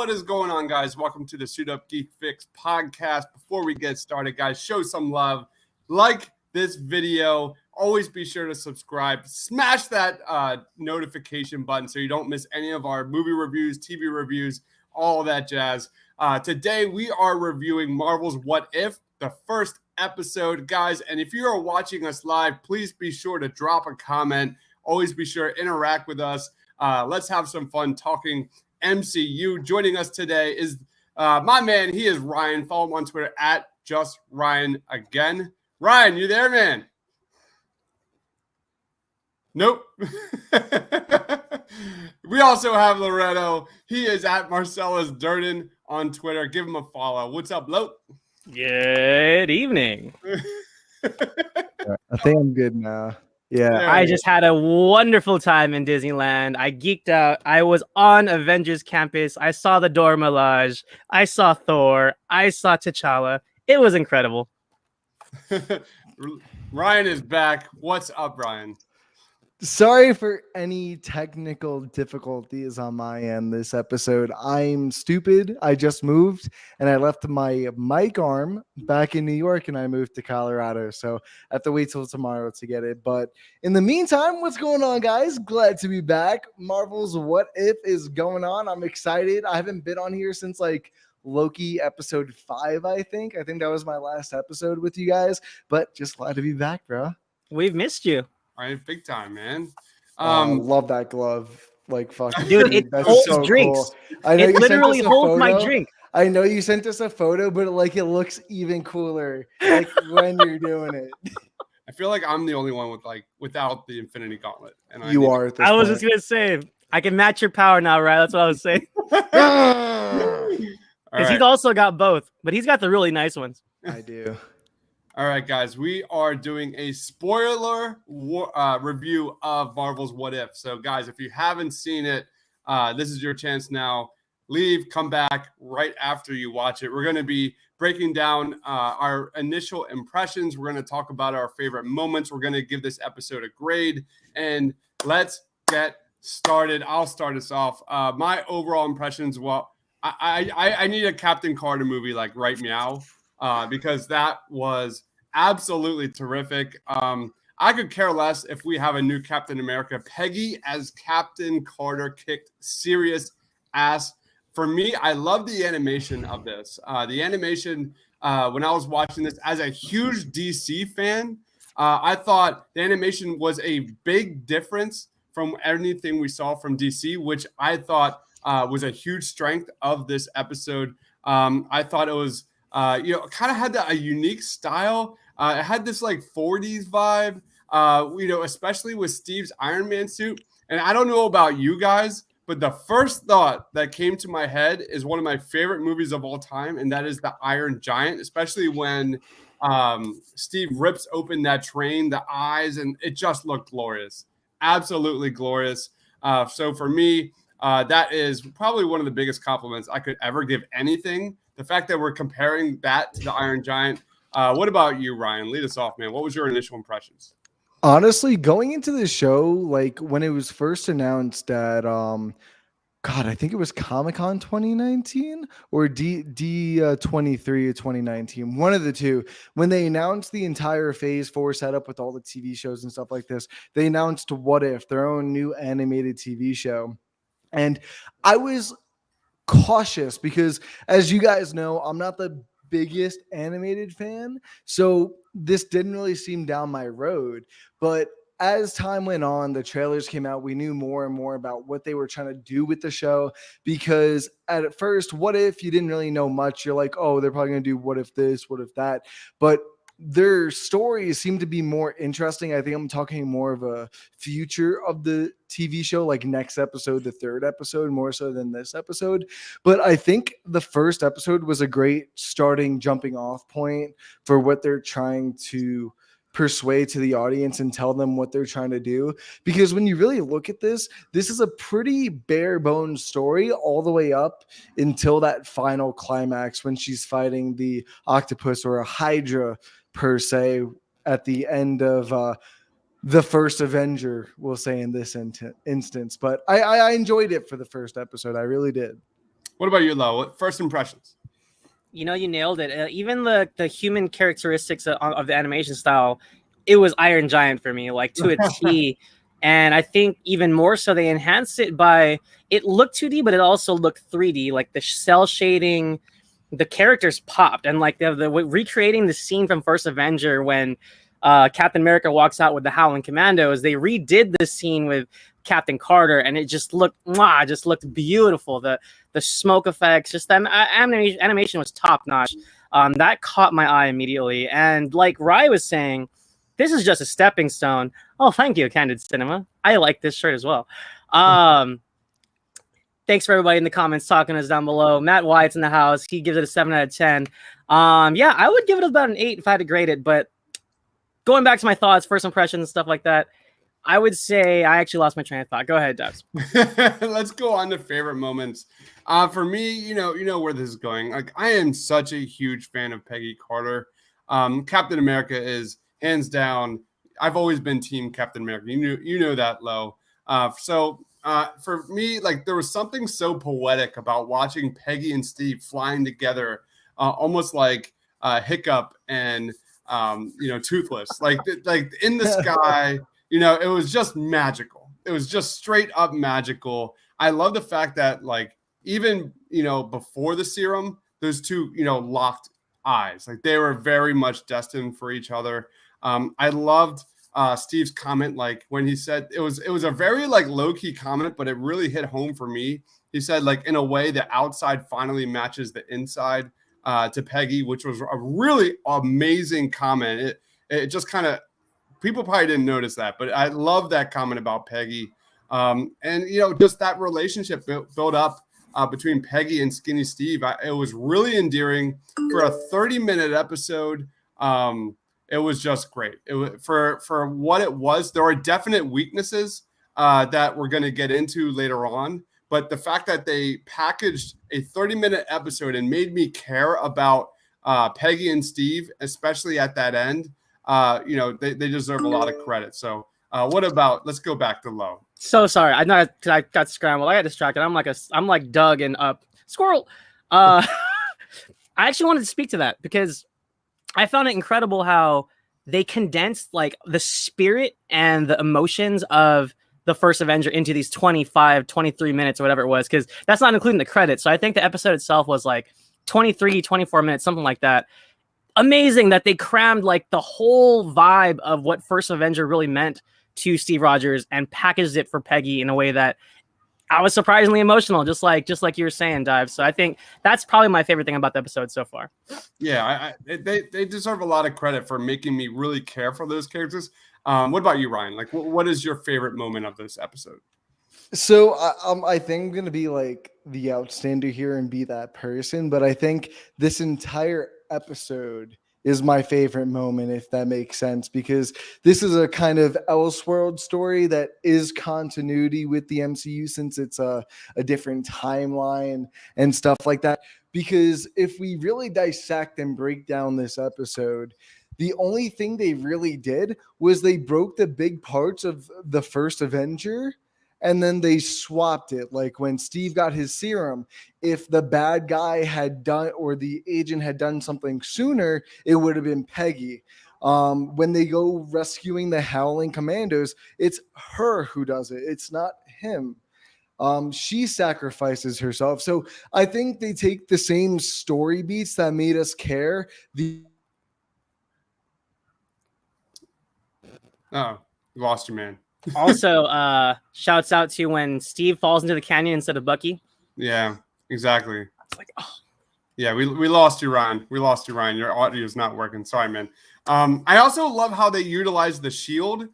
What is going on, guys? Welcome to the Suit Up Geek Fix podcast. Before we get started, guys, show some love. Like this video. Always be sure to subscribe. Smash that notification button so you don't miss any of our movie reviews, TV reviews, all that jazz. Today, we are reviewing Marvel's What If, the first episode, guys. And if you are watching us live, please be sure to drop a comment. Always be sure to interact with us. Let's have some fun talking MCU. Joining us today is my man. He is Ryan. Follow him on Twitter at JustRyanAgain. Ryan, you there, man? Nope. We also have Loretto. He is at Marcellus Durden on Twitter. Give him a follow. What's up, Lo? Good evening. I think I'm good now. Yeah. I just had a wonderful time in Disneyland. I geeked out. I was on Avengers Campus. I saw the Dora Milaje. I saw Thor. I saw T'Challa. It was incredible. Ryan is back. What's up, Ryan? Sorry for any technical difficulties on my end this episode. I'm stupid. I just moved and I left my mic arm back in New York and I moved to Colorado. So I have to wait till tomorrow to get it. But in the meantime, what's going on, guys? Glad to be back. Marvel's What If is going on. I'm excited. I haven't been on here since like Loki episode 5, I think. I think that was my last episode with you guys. But just glad to be back, bro. We've missed you. All right, big time, man. Love that glove. Like, fucking dude, it holds so drinks. Cool. I know it literally holds my drink. I know you sent us a photo, but like it looks even cooler like when you're doing it. I feel like I'm the only one without the Infinity Gauntlet. And you are. I was just gonna say I can match your power now, right? That's what I was saying. Because he's also got both, but he's got the really nice ones. I do. All right, guys, we are doing a spoiler review of Marvel's What If. So, guys, if you haven't seen it, this is your chance now. Leave, come back right after you watch it. We're going to be breaking down our initial impressions. We're going to talk about our favorite moments. We're going to give this episode a grade. And let's get started. I'll start us off. My overall impressions, well, I need a Captain Carter movie like right meow. Because that was absolutely terrific. I could care less if we have a new Captain America. Peggy as Captain Carter kicked serious ass. For me, I love the animation of this. The animation, when I was watching this as a huge DC fan, I thought the animation was a big difference from anything we saw from DC, which I thought was a huge strength of this episode. I thought it was kind of had a unique style. It had this like 40s vibe, especially with Steve's Iron Man suit. And I don't know about you guys, but the first thought that came to my head is one of my favorite movies of all time, and that is The Iron Giant, especially when Steve rips open that train, the eyes, and it just looked glorious. Absolutely glorious. So for me, that is probably one of the biggest compliments I could ever give anything. The fact that we're comparing that to the Iron Giant. What about you, Ryan? Lead us off, man. What was your initial impressions? Honestly, going into the show, like when it was first announced at, I think it was Comic-Con 2019 or D23 2019, one of the two. When they announced the entire Phase 4 setup with all the TV shows and stuff like this, they announced What If, their own new animated TV show. And I was cautious because, as you guys know, I'm not the biggest animated fan, so this didn't really seem down my road. But as time went on, the trailers came out, we knew more and more about what they were trying to do with the show, because at first, what if you didn't really know much? You're like, oh, they're probably going to do what if this, what if that. But their stories seem to be more interesting. I think I'm talking more of a future of the TV show, like next episode, the third episode, more so than this episode. But I think the first episode was a great jumping off point for what they're trying to persuade to the audience and tell them what they're trying to do. Because when you really look at this is a pretty bare bones story all the way up until that final climax when she's fighting the octopus, or a hydra per se, at the end of the first Avenger, we'll say in this instance. But I enjoyed it for the first episode. I really did. What about you, Lo? First impressions? You know, you nailed it. Even the human characteristics of the animation style, it was Iron Giant for me, like to a T. And I think even more so, they enhanced it by it looked 2D, but it also looked 3D. Like the cell shading, the characters popped, and like the recreating the scene from First Avenger when Captain America walks out with the Howling Commandos. They redid the scene with Captain Carter, and it just looked beautiful. The smoke effects, just that animation was top notch. That caught my eye immediately. And like Rai was saying, this is just a stepping stone. Oh, thank you, Candid Cinema. I like this shirt as well. Thanks for everybody in the comments talking to us down below. Matt Wyatt's in the house. He gives it a 7 out of 10. Yeah, I would give it about an 8 if I had to grade it. But going back to my thoughts, first impressions, and stuff like that, I would say I actually lost my train of thought. Go ahead, Dubs. Let's go on to favorite moments. For me, you know where this is going. Like, I am such a huge fan of Peggy Carter. Captain America is hands down. I've always been Team Captain America. You know that, Lo. For me, like, there was something so poetic about watching Peggy and Steve flying together, almost like Hiccup and Toothless, like in the sky. It was just magical. It was just straight up magical. I love the fact that, like, even, before the serum, those two, locked eyes. Like, they were very much destined for each other. I loved Steve's comment, like, when he said it was a very, like, low-key comment, but it really hit home for me. He said, like, in a way, the outside finally matches the inside to Peggy, which was a really amazing comment. It just kind of, people probably didn't notice that, but I love that comment about Peggy. Just that relationship built up between Peggy and Skinny Steve. It was really endearing for a 30-minute episode. It was just great. It was for what it was. There are definite weaknesses that we're going to get into later on, but the fact that they packaged a 30-minute episode and made me care about Peggy and Steve, especially at that end, they deserve a lot of credit. So let's go back to Lo. So sorry. I know I got scrambled. I got distracted. I'm like Doug and Squirrel. I actually wanted to speak to that because I found it incredible how they condensed like the spirit and the emotions of the first Avenger into these 25, 23 minutes or whatever it was, because that's not including the credits. So I think the episode itself was like 23, 24 minutes, something like that. Amazing that they crammed like the whole vibe of what First Avenger really meant to Steve Rogers and packaged it for Peggy in a way that I was surprisingly emotional, just like you were saying, Dive. So I think that's probably my favorite thing about the episode so far. Yeah, they deserve a lot of credit for making me really care for those characters. What about you, Ryan? Like, what is your favorite moment of this episode? So I think I'm going to be like the outstander here and be that person, but I think this entire episode is my favorite moment, if that makes sense, because this is a kind of Elseworld story that is continuity with the MCU, since it's a different timeline and stuff like that. Because if we really dissect and break down this episode, the only thing they really did was they broke the big parts of the first Avenger and then they swapped it. Like when Steve got his serum, if the bad guy had done, or the agent had done something sooner, it would have been Peggy. When they go rescuing the Howling Commandos, it's her who does it. It's not him. She sacrifices herself. So I think they take the same story beats that made us care. Oh, lost you, man. Also, shouts out to when Steve falls into the canyon instead of Bucky. Yeah, exactly. It's like, oh. Yeah, we lost you, Ryan. We lost you, Ryan. Your audio is not working. Sorry, man. I also love how they utilized the shield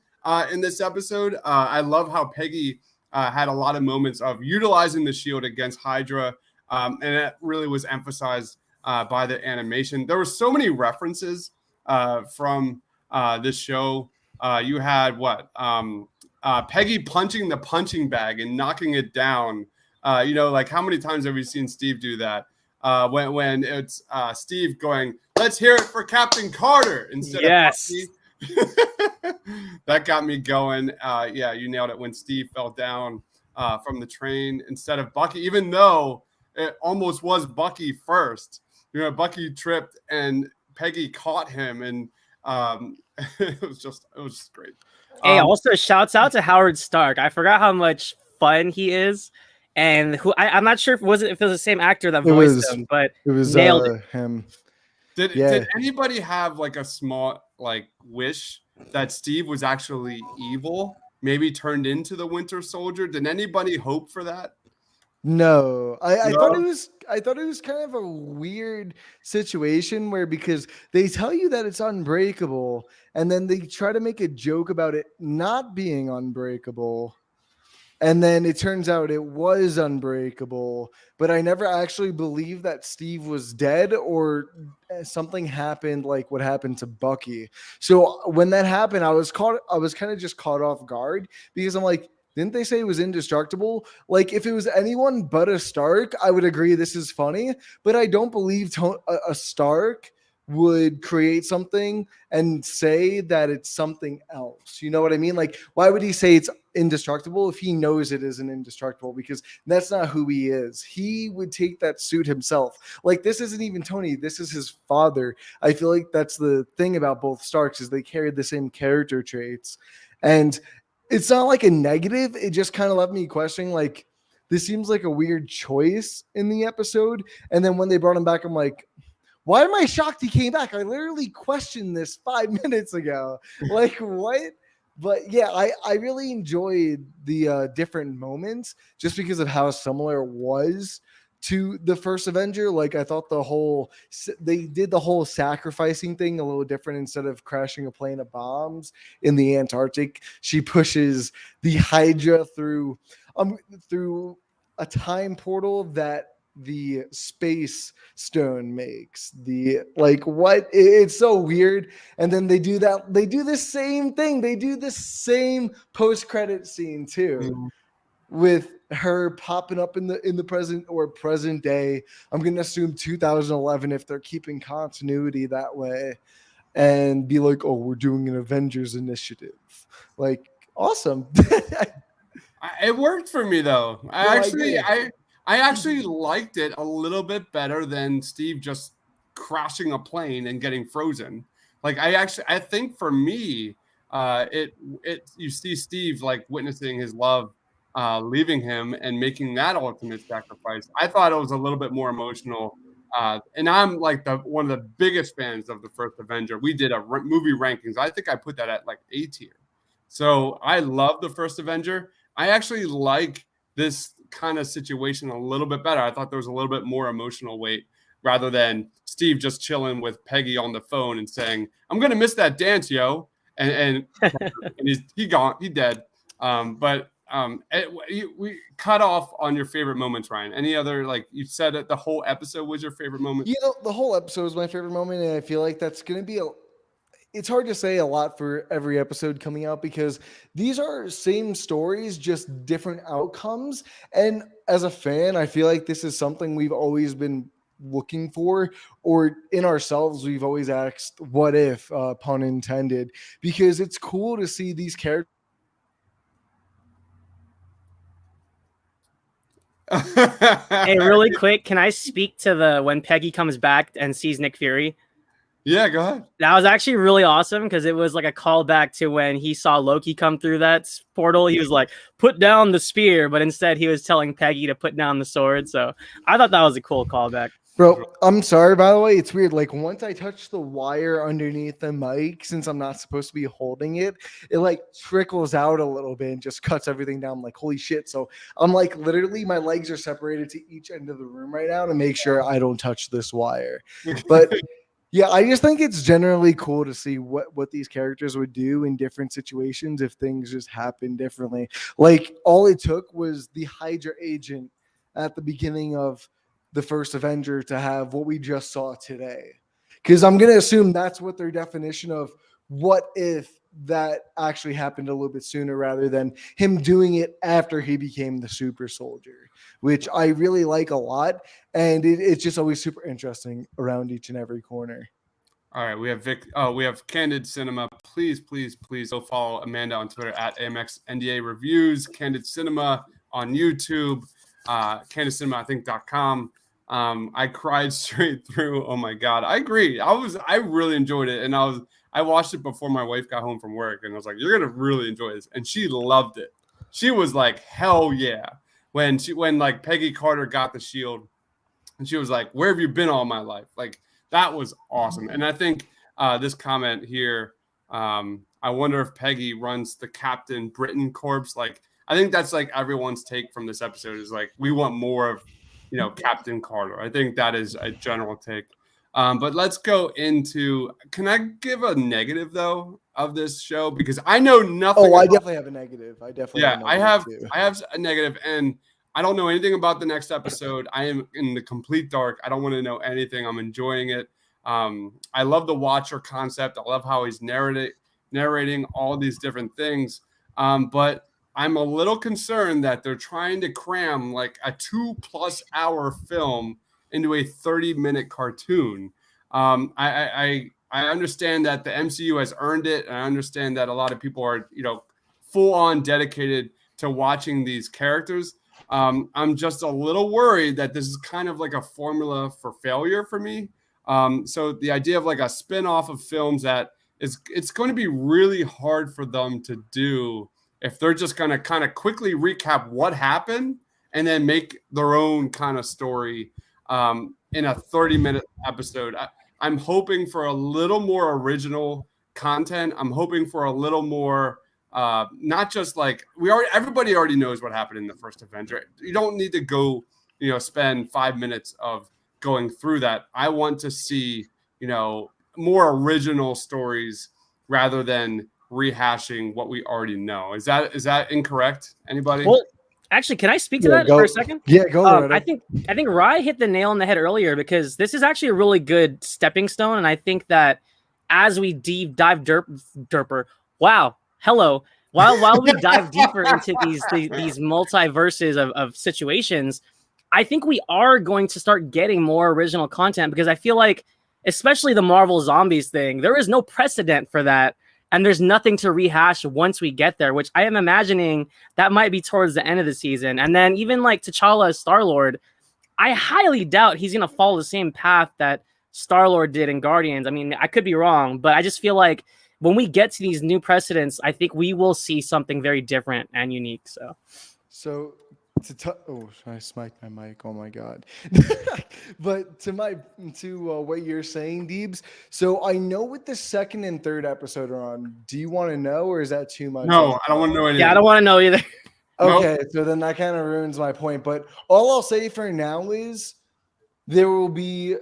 in this episode. I love how Peggy had a lot of moments of utilizing the shield against Hydra, and it really was emphasized by the animation. There were so many references from this show. You had Peggy punching the punching bag and knocking it down. Like, how many times have we seen Steve do that? When it's Steve going, "Let's hear it for Captain Carter," instead of Bucky. That got me going. Yeah, you nailed it. When Steve fell down from the train instead of Bucky, even though it almost was Bucky first. Bucky tripped and Peggy caught him, and it was just great. Hey, also shouts out to Howard Stark. I forgot how much fun he is, and who I'm not sure if it was the same actor that voiced him, but it was nailed it. him. Did anybody have like a small wish that Steve was actually evil, maybe turned into the Winter Soldier? Did anybody hope for that? No, I thought it was kind of a weird situation where, because they tell you that it's unbreakable and then they try to make a joke about it not being unbreakable. And then it turns out it was unbreakable, but I never actually believed that Steve was dead or something happened like what happened to Bucky. So when that happened, I was kind of just caught off guard, because I'm like, didn't they say it was indestructible? Like, if it was anyone but a Stark, I would agree this is funny, but I don't believe a Stark would create something and say that it's something else. You know what I mean? Like, why would he say it's indestructible if he knows it isn't indestructible? Because that's not who he is. He would take that suit himself. Like, this isn't even Tony. This is his father. I feel like that's the thing about both Starks, is they carried the same character traits. And it's not like a negative. It just kind of left me questioning, like, this seems like a weird choice in the episode. And then when they brought him back, I'm like, why am I shocked he came back? I literally questioned this 5 minutes ago. Like, what? But yeah, I really enjoyed the different moments just because of how similar it was to the first Avenger. Like, I thought they did the whole sacrificing thing a little different. Instead of crashing a plane of bombs in the Antarctic, she pushes the Hydra through a time portal that the space stone makes. It's so weird. And then they do the same thing. They do the same post-credit scene too, with her popping up in the present day. I'm gonna assume 2011 if they're keeping continuity that way, and be like, oh, we're doing an Avengers initiative. Like, awesome. It worked for me though. I agree. actually liked it a little bit better than Steve just crashing a plane and getting frozen. Like, I think for me, you see Steve like witnessing his love leaving him and making that ultimate sacrifice. I thought it was a little bit more emotional. And I'm like one of the biggest fans of the first Avenger. We did a movie rankings. I think I put that at like A tier. So I love the first Avenger. I actually like this kind of situation a little bit better. I thought there was a little bit more emotional weight, rather than Steve just chilling with Peggy on the phone and saying, "I'm gonna miss that dance, yo," and he gone, he dead. We cut off on your favorite moments, Ryan. Any other, like you said, that the whole episode was your favorite moment? The whole episode was my favorite moment, and I feel like that's gonna be it's hard to say a lot for every episode coming out, because these are same stories, just different outcomes. And as a fan, I feel like this is something we've always been looking for, or in ourselves, we've always asked, what if, pun intended, because it's cool to see these characters. Hey, really quick, can I speak to when Peggy comes back and sees Nick Fury? Yeah, go ahead. That was actually really awesome, because it was like a callback to when he saw Loki come through that portal. He was like, put down the spear, but instead he was telling Peggy to put down the sword. So I thought that was a cool callback. Bro, I'm sorry, by the way. It's weird. Like, once I touch the wire underneath the mic, since I'm not supposed to be holding it, it like trickles out a little bit and just cuts everything down. I'm like, holy shit. So I'm like, literally, my legs are separated to each end of the room right now to make sure I don't touch this wire. But yeah, I just think it's generally cool to see what these characters would do in different situations if things just happen differently. Like, all it took was the Hydra agent at the beginning of the first Avenger to have what we just saw today. Because I'm going to assume that's what their definition of what if that actually happened a little bit sooner, rather than him doing it after he became the super soldier, which I really like a lot. And it's just always super interesting around each and every corner. All right, we have we have Candid Cinema. Please go follow Amanda on Twitter at AMXNDA Reviews. Candid Cinema on YouTube. CanadaCinema, I cried straight through. Oh my God. I agree. I really enjoyed it. And I watched it before my wife got home from work, and I was like, you're going to really enjoy this. And she loved it. She was like, hell yeah. When like Peggy Carter got the shield, and she was like, where have you been all my life? Like, that was awesome. And I think this comment here, I wonder if Peggy runs the Captain Britain Corps. Like, I think that's like everyone's take from this episode is like, we want more of, Captain Carter. I think that is a general take. But let's go into, can I give a negative though of this show? Because I know nothing. Oh, I definitely have a negative. I have a negative, and I don't know anything about the next episode. I am in the complete dark. I don't want to know anything. I'm enjoying it. I love the Watcher concept. I love how he's narrating all these different things. But I'm a little concerned that they're trying to cram like a 2+ hour film into a 30-minute cartoon. I understand that the MCU has earned it, and I understand that a lot of people are, full on dedicated to watching these characters. I'm just a little worried that this is kind of like a formula for failure for me. So the idea of like a spin-off of films that it's going to be really hard for them to do if they're just going to kind of quickly recap what happened and then make their own kind of story in a 30-minute episode. I'm hoping for a little more original content. I'm hoping for a little more, not just like everybody already knows what happened in the first Avenger. You don't need to go, spend 5 minutes of going through that. I want to see, more original stories rather than rehashing what we already know. Is that incorrect? Anybody? Well, actually, can I speak to that for a second? Yeah, go. I think Rye hit the nail on the head earlier, because this is actually a really good stepping stone, and I think that as we dive derper, wow, hello, while we dive deeper into these multiverses of situations, I think we are going to start getting more original content, because I feel like, especially the Marvel Zombies thing, there is no precedent for that. And there's nothing to rehash once we get there, which I am imagining that might be towards the end of the season. And then even like T'Challa as Star-Lord, I highly doubt he's going to follow the same path that Star-Lord did in Guardians. I mean, I could be wrong, but I just feel like when we get to these new precedents, I think we will see something very different and unique. So I smiked my mic. Oh my God. But to what you're saying, Deebs. So I know what the second and third episode are on. Do you want to know, or is that too much? No, I don't want to know anything. Yeah, I don't want to know either. Okay, so then that kind of ruins my point. But all I'll say for now is there will be,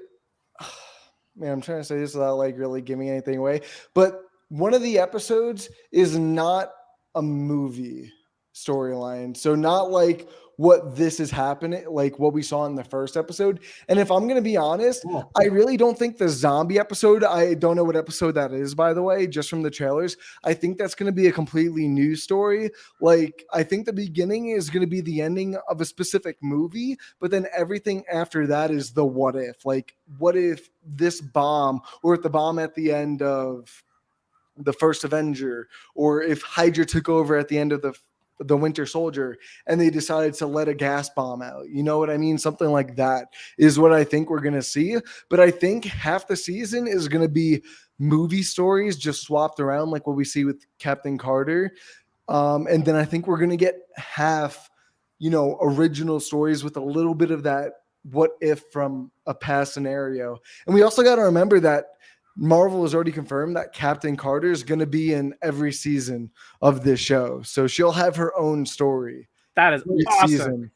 man, I'm trying to say this without like really giving anything away. But one of the episodes is not a movie storyline. So not like what this is happening, like what we saw in the first episode. And if I'm going to be honest, I really don't think the zombie episode, I don't know what episode that is, by the way, just from the trailers. I think that's going to be a completely new story. Like, I think the beginning is going to be the ending of a specific movie, but then everything after that is the what if. Like, what if this bomb, or if the bomb at the end of the first Avenger, or if Hydra took over at the end of the Winter Soldier and they decided to let a gas bomb out. You know what I mean? Something like that is what I think we're going to see. But I think half the season is going to be movie stories just swapped around, like what we see with Captain Carter. And then I think we're going to get half, original stories with a little bit of that what if from a past scenario. And we also got to remember that Marvel has already confirmed that Captain Carter is going to be in every season of this show. So she'll have her own story. That is awesome. Season.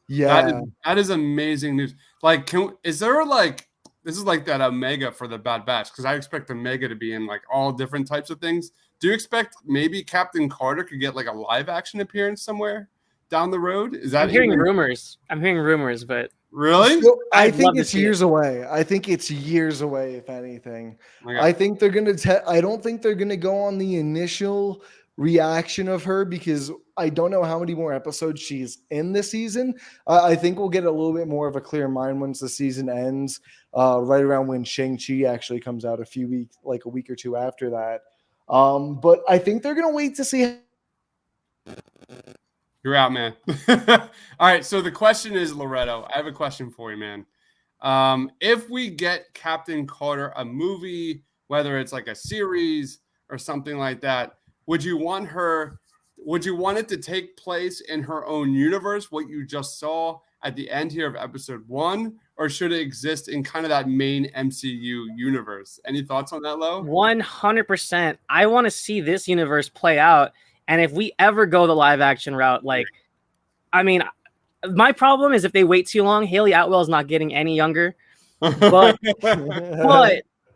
Yeah. That is amazing news. Like, is there like, this is like that Omega for the Bad Batch, because I expect Omega to be in like all different types of things. Do you expect maybe Captain Carter could get like a live action appearance somewhere down the road? Is that I'm hearing rumors, but really? So I think it's years away. I think it's years away, if anything. Okay. I think they're going to I don't think they're going to go on the initial reaction of her, because I don't know how many more episodes she's in this season. I think we'll get a little bit more of a clear mind once the season ends, right around when Shang-Chi actually comes out a week or two after that. But I think they're going to wait to see. You're out, man. All right. So the question is, Loretto, I have a question for you, man. If we get Captain Carter a movie, whether it's like a series or something like that, would you want it to take place in her own universe, what you just saw at the end here of episode 1, or should it exist in kind of that main MCU universe? Any thoughts on that, Lo? 100%. I want to see this universe play out. And if we ever go the live action route, like, I mean, my problem is if they wait too long, Haley Atwell's not getting any younger. But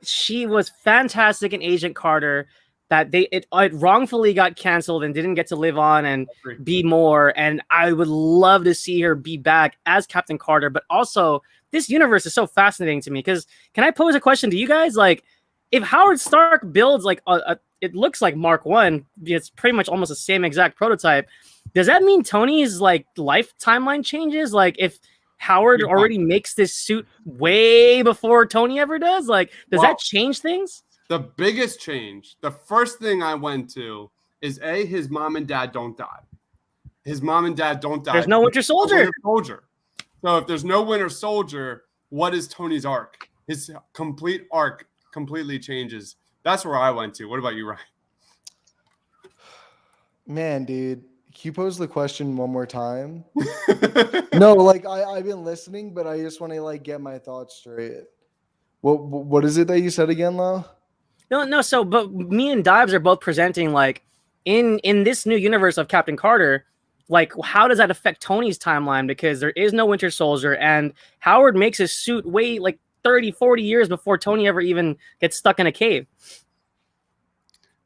she was fantastic in Agent Carter. That it wrongfully got canceled and didn't get to live on and be more. And I would love to see her be back as Captain Carter. But also, this universe is so fascinating to me because can I pose a question to you guys? Like, if Howard Stark builds like it looks like Mark 1, it's pretty much almost the same exact prototype. Does that mean Tony's like life timeline changes? Like if Howard already makes this suit way before Tony ever does, like does that change things? The biggest change, the first thing I went to is his mom and dad don't die. His mom and dad don't die. There's no Winter Soldier. So if there's no Winter Soldier, what is Tony's arc? His complete arc completely changes. That's where I went to. What about you, Ryan? Man, dude, can you pose the question one more time? No, like I've been listening, but I just want to like get my thoughts straight. What is it that you said again, Lau? No. So, but me and Dives are both presenting like in this new universe of Captain Carter, like how does that affect Tony's timeline? Because there is no Winter Soldier, and Howard makes his suit way like 30, 40 years before Tony ever even gets stuck in a cave.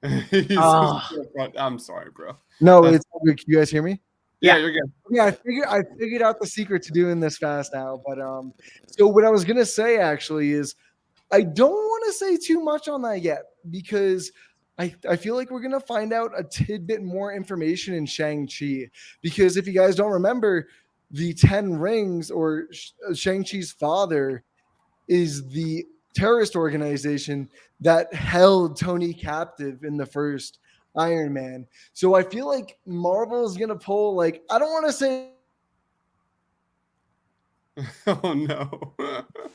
I'm sorry, bro. No, it's good. Can you guys hear me? Yeah, you're good. Yeah, I figured out the secret to doing this fast now. But so what I was gonna say actually is I don't want to say too much on that yet because I feel like we're gonna find out a tidbit more information in Shang-Chi. Because if you guys don't remember, the 10 Rings or Shang-Chi's father is the terrorist organization that held Tony captive in the first Iron Man. So I feel like Marvel is gonna pull like I don't want to say oh no.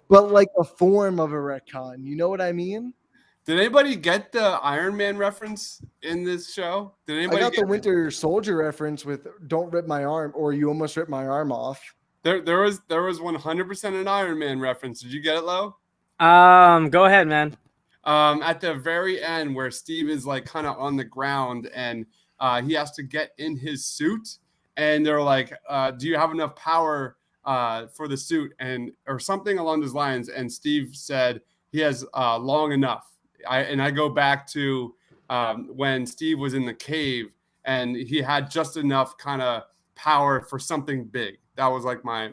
but like a form of a retcon. You know what I mean? Did anybody get the Iron Man reference in this show? Did anybody? I got the Winter Soldier reference with "Don't rip my arm" or "You almost ripped my arm off." There was 100% an Iron Man reference. Did you get it, Lo? Go ahead, man. At the very end where Steve is like kind of on the ground and he has to get in his suit and they're like, do you have enough power for the suit and or something along those lines? And Steve said he has long enough. I go back to when Steve was in the cave and he had just enough kind of power for something big. That was like my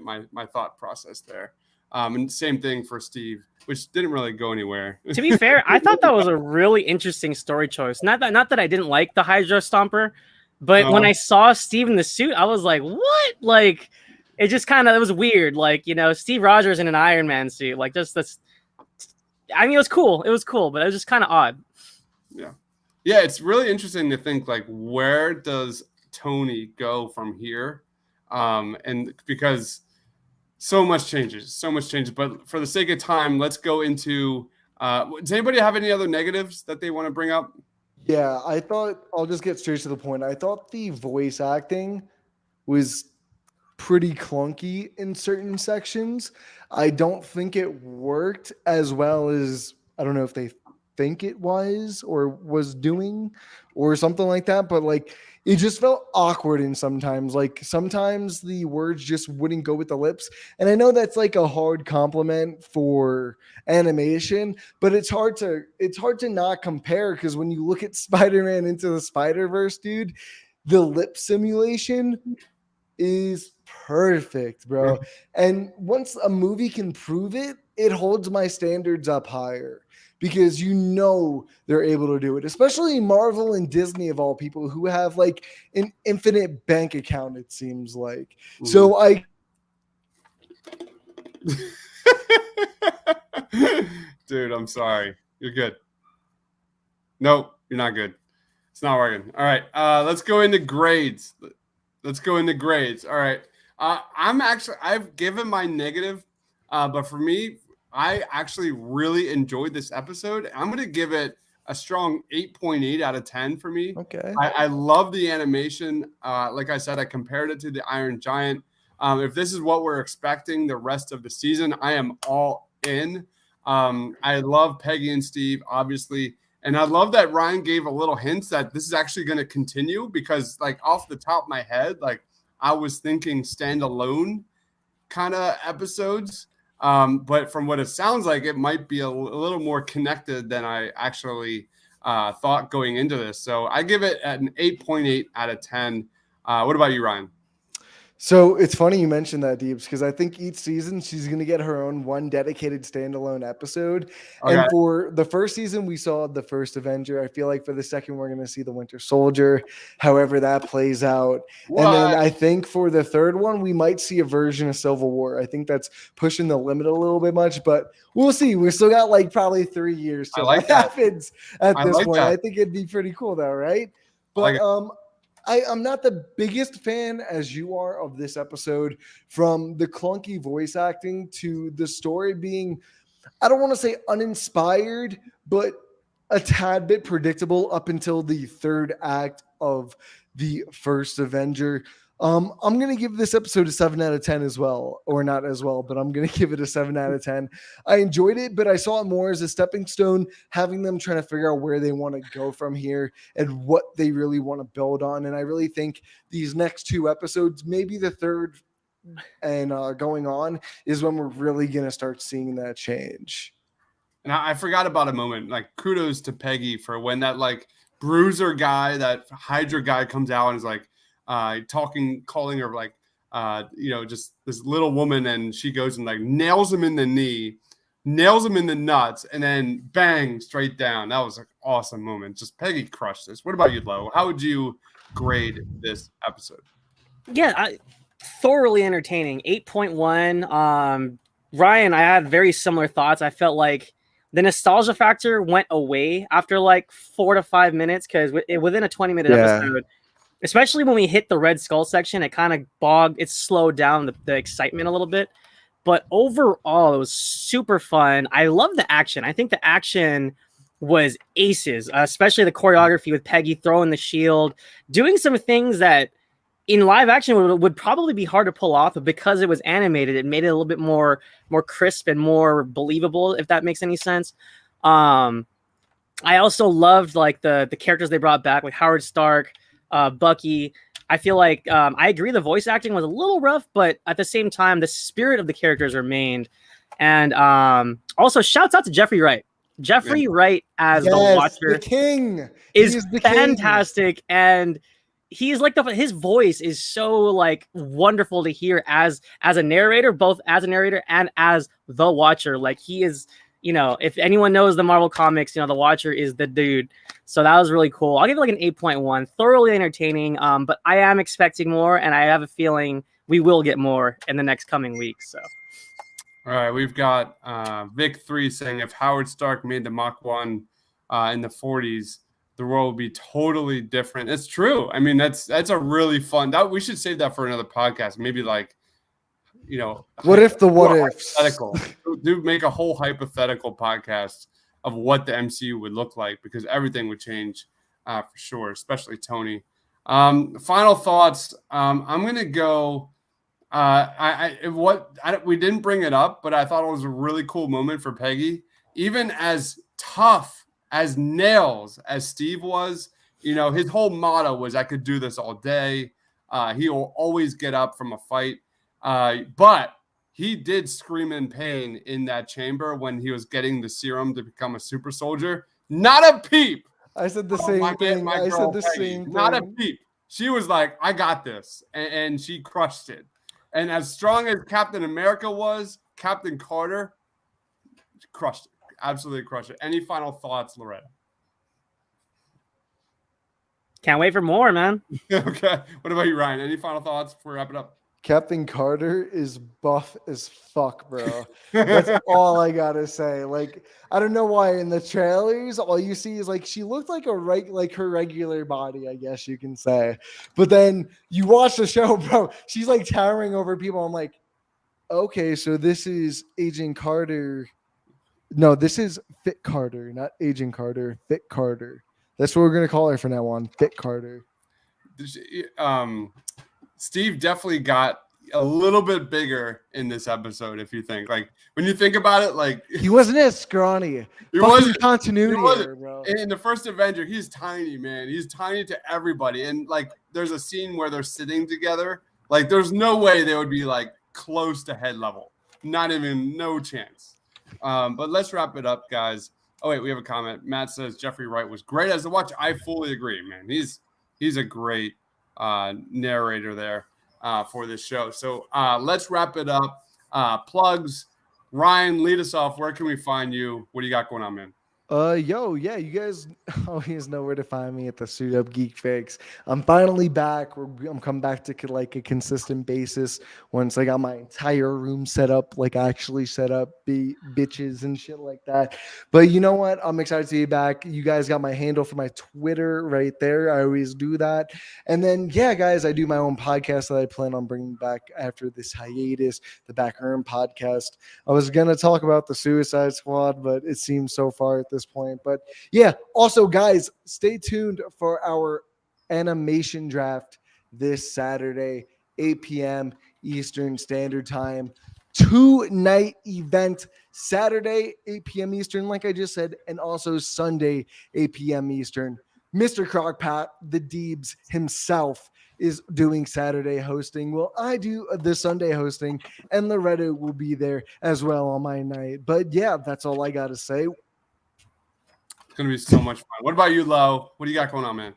thought process there. And same thing for Steve, which didn't really go anywhere. To be fair, I thought that was a really interesting story choice. Not that I didn't like the Hydra Stomper, but when I saw Steve in the suit, I was like, what? Like, it just kind of, it was weird. Like, you know, Steve Rogers in an Iron Man suit. Like, just this. I mean, it was cool. It was cool, but it was just kind of odd. Yeah. Yeah, it's really interesting to think, like, where does Tony go from here? And because so much changes. But for the sake of time, let's go into does anybody have any other negatives that they want to bring up? Yeah, I thought I'll just get straight to the point. I thought the voice acting was pretty clunky in certain sections. I don't think it worked as well as I don't know if they think it was or was doing or something like that, but like it just felt awkward and sometimes the words just wouldn't go with the lips. And I know that's like a hard compliment for animation, but it's hard to not compare because when you look at Spider-Man Into the Spider-Verse, dude, the lip simulation is perfect, bro. And once a movie can prove it, it holds my standards up higher because you know they're able to do it, especially Marvel and Disney of all people who have like an infinite bank account, it seems like. Ooh. So Dude, I'm sorry. You're good. Nope, you're not good. It's not working. All right, let's go into grades. Let's go into grades. All right. I've given my negative, but for me, I actually really enjoyed this episode. I'm going to give it a strong 8.8 out of 10 for me. Okay. I love the animation. Like I said, I compared it to the Iron Giant. If this is what we're expecting the rest of the season, I am all in. I love Peggy and Steve, obviously. And I love that Ryan gave a little hints that this is actually going to continue because, like, off the top of my head, like, I was thinking standalone kind of episodes. But from what it sounds like, it might be a little more connected than I actually thought going into this. So I give it an 8.8 out of 10. What about you, Ryan? So it's funny you mentioned that, Deeps, because I think each season she's going to get her own one dedicated standalone episode. Okay. And for the first season, we saw the first Avenger. I feel like for the second, we're going to see the Winter Soldier, however that plays out. What? And then I think for the third one, we might see a version of Civil War. I think that's pushing the limit a little bit much, but we'll see. We still got like probably 3 years till that happens at this point. I think it'd be pretty cool though, right? But I'm not the biggest fan as you are of this episode, from the clunky voice acting to the story being, I don't want to say uninspired, but a tad bit predictable up until the third act of the first Avenger. I'm going to give this episode a 7 out of 10 as well, or not as well, but I'm going to give it a 7 out of 10. I enjoyed it, but I saw it more as a stepping stone, having them trying to figure out where they want to go from here and what they really want to build on. And I really think these next 2 episodes, maybe the third and going on, is when we're really going to start seeing that change. And I forgot about a moment, like, kudos to Peggy for when that, like, bruiser guy, that Hydra guy comes out and is like, calling her like, just this little woman, and she goes and like nails him in the knee, nails him in the nuts, and then bang, straight down. That was an awesome moment. Just Peggy crushed this. What about you, Lo? How would you grade this episode? Yeah, thoroughly entertaining. 8.1. Ryan, I had very similar thoughts. I felt like the nostalgia factor went away after like 4 to 5 minutes, because within a 20-minute episode, especially when we hit the Red Skull section, it slowed down the excitement a little bit. But overall, it was super fun. I love the action. I think the action was aces, especially the choreography with Peggy throwing the shield, doing some things that in live action would probably be hard to pull off, but because it was animated, it made it a little bit more crisp and more believable, if that makes any sense. I also loved like the characters they brought back, like Howard Stark, Bucky. I feel like I agree the voice acting was a little rough, but at the same time, the spirit of the characters remained. And also, shouts out to Jeffrey Wright. Jeffrey Wright as the Watcher, the king, is fantastic, and he's like his voice is so like wonderful to hear as a narrator, both as a narrator and as the Watcher. Like, he is. If anyone knows the Marvel comics, the Watcher is the dude. So that was really cool. I'll give it like an 8.1. Thoroughly entertaining. But I am expecting more, and I have a feeling we will get more in the next coming weeks. So, all right, we've got Vic3 saying, if Howard Stark made the Mach 1 in the 40s, the world would be totally different. It's true. I mean, that's a really fun. We should save that for another podcast. Maybe like, what if the what ifs? Do make a whole hypothetical podcast of what the MCU would look like, because everything would change for sure, especially Tony. Final thoughts. I'm gonna go. We didn't bring it up, but I thought it was a really cool moment for Peggy. Even as tough as nails as Steve was, his whole motto was, "I could do this all day." He will always get up from a fight. But he did scream in pain in that chamber when he was getting the serum to become a super soldier. Not a peep. I said the same thing. I said the same thing. Not a peep. She was like, I got this. And she crushed it. And as strong as Captain America was, Captain Carter crushed it. Absolutely crushed it. Any final thoughts, Loretta? Can't wait for more, man. Okay. What about you, Ryan? Any final thoughts before we wrap it up? Captain Carter is buff as fuck, bro. That's all I gotta say. Like, I don't know why in the trailers, all you see is like she looked like her regular body, I guess you can say. But then you watch the show, bro. She's like towering over people. I'm like, okay, so this is Agent Carter. No, this is Fit Carter, not Agent Carter. Fit Carter. That's what we're gonna call her from now on. Fit Carter. Steve definitely got a little bit bigger in this episode. If you think, like, when you think about it, like, he wasn't as scrawny. He wasn't continuity, he wasn't. Here, bro. In the first Avenger, he's tiny, man. He's tiny to everybody. And like, there's a scene where they're sitting together. Like, there's no way they would be like close to head level. Not even, no chance. But let's wrap it up, guys. Oh wait, we have a comment. Matt says Jeffrey Wright was great as a watch. I fully agree, man. He's a great narrator there for this show. So let's wrap it up. Plugs. Ryan, lead us off. Where can we find you? What do you got going on, man? Yeah, you guys always know where to find me at the Suit Up Geek Fix. I'm finally back. I'm coming back to like a consistent basis once I got my entire room set up, like actually set up, bitches and shit like that. But you know what? I'm excited to be back. You guys got my handle for my Twitter right there. I always do that. And then, yeah, guys, I do my own podcast that I plan on bringing back after this hiatus, the Back Room podcast. I was going to talk about the Suicide Squad, but it seems so far at this point. But yeah, also guys, stay tuned for our animation draft this Saturday, 8 p.m. Eastern Standard Time. 2-night event, Saturday, 8 p.m. Eastern, like I just said, and also Sunday, 8 p.m. Eastern. Mr. Crockpot, the Deebs himself, is doing Saturday hosting. Well, I do the Sunday hosting, and Loretta will be there as well on my night. But yeah, that's all I got to say. It's going to be so much fun. What about you, Lo? What do you got going on, man?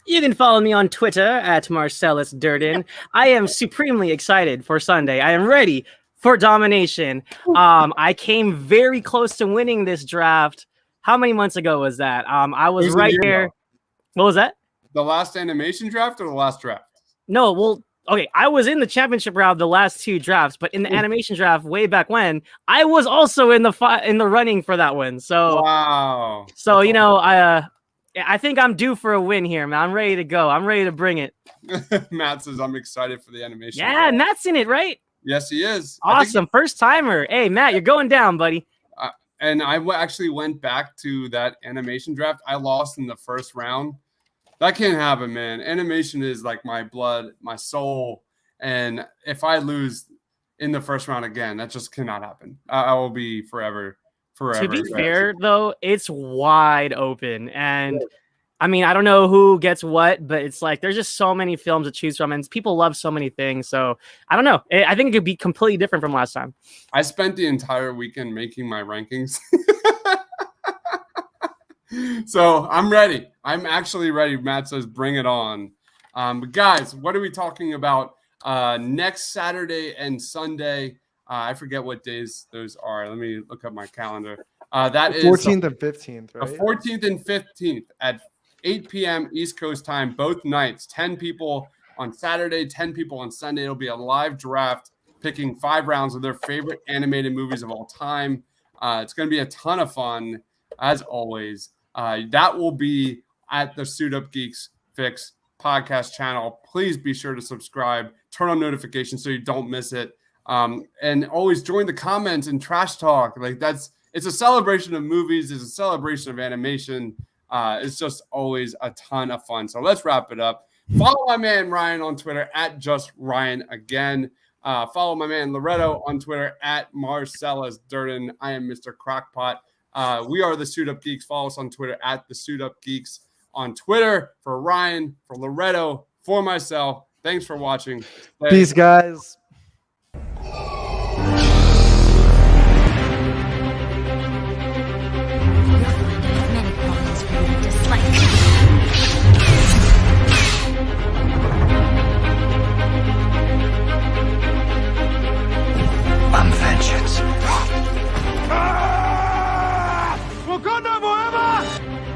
You can follow me on Twitter at Marcellus Durden. I am supremely excited for Sunday. I am ready for domination. I came very close to winning this draft. How many months ago was that? I was right there. What was that? The last animation draft or the last draft? No, well, okay. I was in the championship round the last two drafts, but in the animation draft way back when, I was also in the running for that one. So wow. So that's I think I'm due for a win here, man. I'm ready to go. I'm ready to bring it. Matt says I'm excited for the animation. Yeah, draft. Matt's in it, right? Yes, he is. Awesome. First timer. Hey, Matt, you're going down, buddy. And I actually went back to that animation draft. I lost in the first round. That can't happen, man. Animation is like my blood, my soul. And if I lose in the first round again, that just cannot happen. I will be forever. To be fair, though, it's wide open. And I mean, I don't know who gets what, but it's like there's just so many films to choose from, and people love so many things. So I don't know. I think it could be completely different from last time. I spent the entire weekend making my rankings. So I'm ready. I'm actually ready. Matt says, bring it on. But guys, what are we talking about next Saturday and Sunday? I forget what days those are. Let me look up my calendar. That is 14th and 15th, right? The 14th and 15th at 8 p.m. East Coast time, both nights. 10 people on Saturday, 10 people on Sunday. It'll be a live draft picking 5 rounds of their favorite animated movies of all time. It's going to be a ton of fun, as always. That will be at the Suit Up Geeks Fix podcast channel. Please be sure to subscribe, turn on notifications so you don't miss it. And always join the comments and trash talk. Like it's a celebration of movies. It's a celebration of animation. It's just always a ton of fun. So let's wrap it up. Follow my man Ryan on Twitter at just Ryan again. Follow my man Loretto on Twitter at Marcellus Durden. I am Mr. Crockpot. We are the Suit Up Geeks. Follow us on Twitter at the Suit Up Geeks on Twitter. For Ryan, for Loretto, for myself. Thanks for watching. Peace, guys.